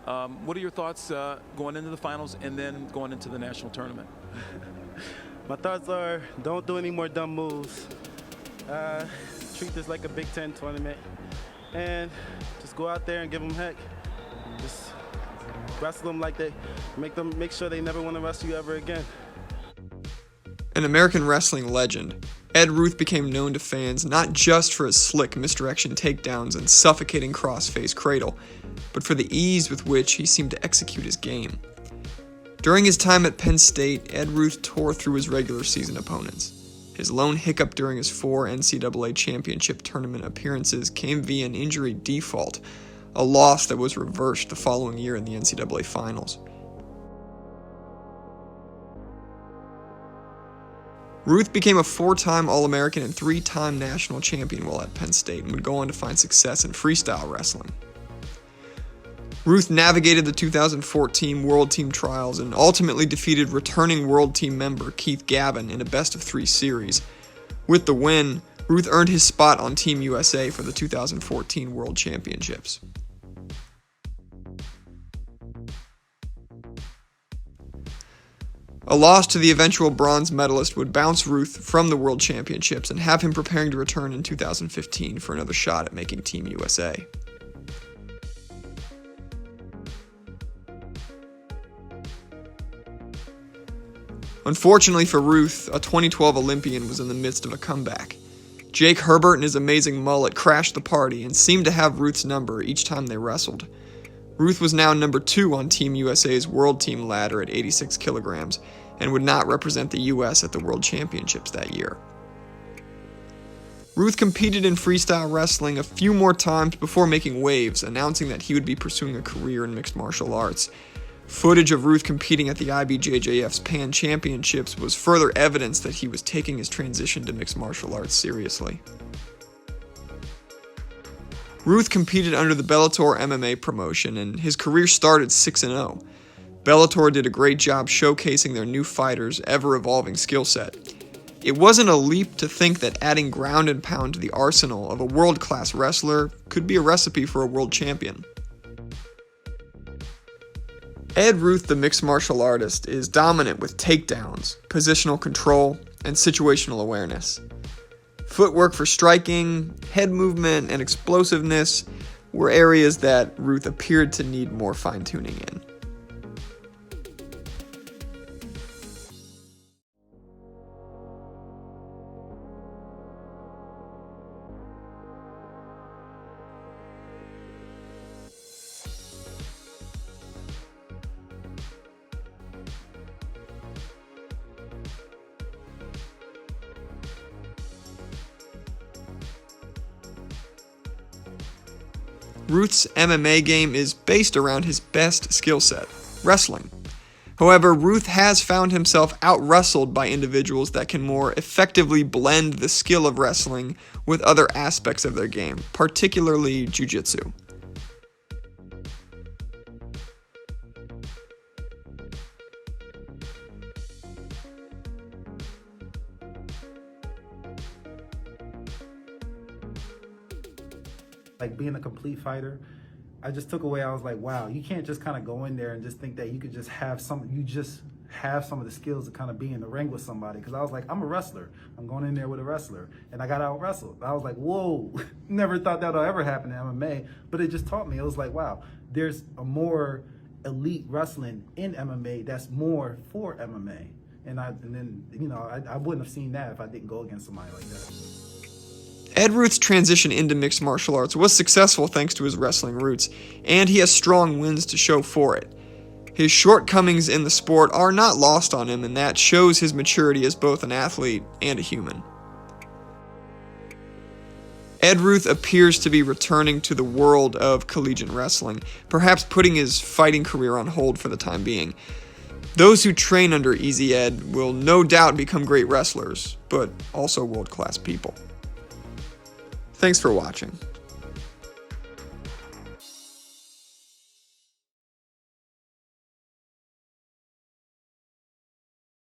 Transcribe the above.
What are your thoughts going into the finals and then going into the national tournament? My thoughts are, don't do any more dumb moves. Treat this like a Big Ten tournament, and just go out there and give them heck. Just wrestle them like make sure they never want to wrestle you ever again. An American wrestling legend, Ed Ruth became known to fans not just for his slick misdirection takedowns and suffocating cross-face cradle, but for the ease with which he seemed to execute his game. During his time at Penn State, Ed Ruth tore through his regular season opponents. His lone hiccup during his 4 NCAA championship tournament appearances came via an injury default, a loss that was reversed the following year in the NCAA finals. Ruth became a 4-time All-American and 3-time national champion while at Penn State and would go on to find success in freestyle wrestling. Ruth navigated the 2014 World Team Trials and ultimately defeated returning World Team member Keith Gavin in a best-of-3 series. With the win, Ruth earned his spot on Team USA for the 2014 World Championships. A loss to the eventual bronze medalist would bounce Ruth from the World Championships and have him preparing to return in 2015 for another shot at making Team USA. Unfortunately for Ruth, a 2012 Olympian was in the midst of a comeback. Jake Herbert and his amazing mullet crashed the party and seemed to have Ruth's number each time they wrestled. Ruth was now number 2 on Team USA's World Team ladder at 86 kilograms and would not represent the US at the World Championships that year. Ruth competed in freestyle wrestling a few more times before making waves, announcing that he would be pursuing a career in mixed martial arts. Footage of Ruth competing at the IBJJF's Pan Championships was further evidence that he was taking his transition to mixed martial arts seriously. Ruth competed under the Bellator MMA promotion, and his career started 6-0. Bellator did a great job showcasing their new fighters' ever-evolving skill set. It wasn't a leap to think that adding ground and pound to the arsenal of a world-class wrestler could be a recipe for a world champion. Ed Ruth, the mixed martial artist, is dominant with takedowns, positional control, and situational awareness. Footwork for striking, head movement, and explosiveness were areas that Ruth appeared to need more fine-tuning in. Ruth's MMA game is based around his best skill set, wrestling. However, Ruth has found himself out-wrestled by individuals that can more effectively blend the skill of wrestling with other aspects of their game, particularly jiu-jitsu. Like being a complete fighter, I just took away, I was like, wow, you can't just kind of go in there and just think that you could just have some of the skills to kind of be in the ring with somebody. Because I was like, I'm a wrestler. I'm going in there with a wrestler. And I got out wrestled. I was like, whoa, never thought that'll ever happen in MMA. But it just taught me, it was like, wow, there's a more elite wrestling in MMA that's more for MMA. And then, you know, I wouldn't have seen that if I didn't go against somebody like that. Ed Ruth's transition into mixed martial arts was successful thanks to his wrestling roots, and he has strong wins to show for it. His shortcomings in the sport are not lost on him, and that shows his maturity as both an athlete and a human. Ed Ruth appears to be returning to the world of collegiate wrestling, perhaps putting his fighting career on hold for the time being. Those who train under Easy Ed will no doubt become great wrestlers, but also world-class people. Thanks for watching.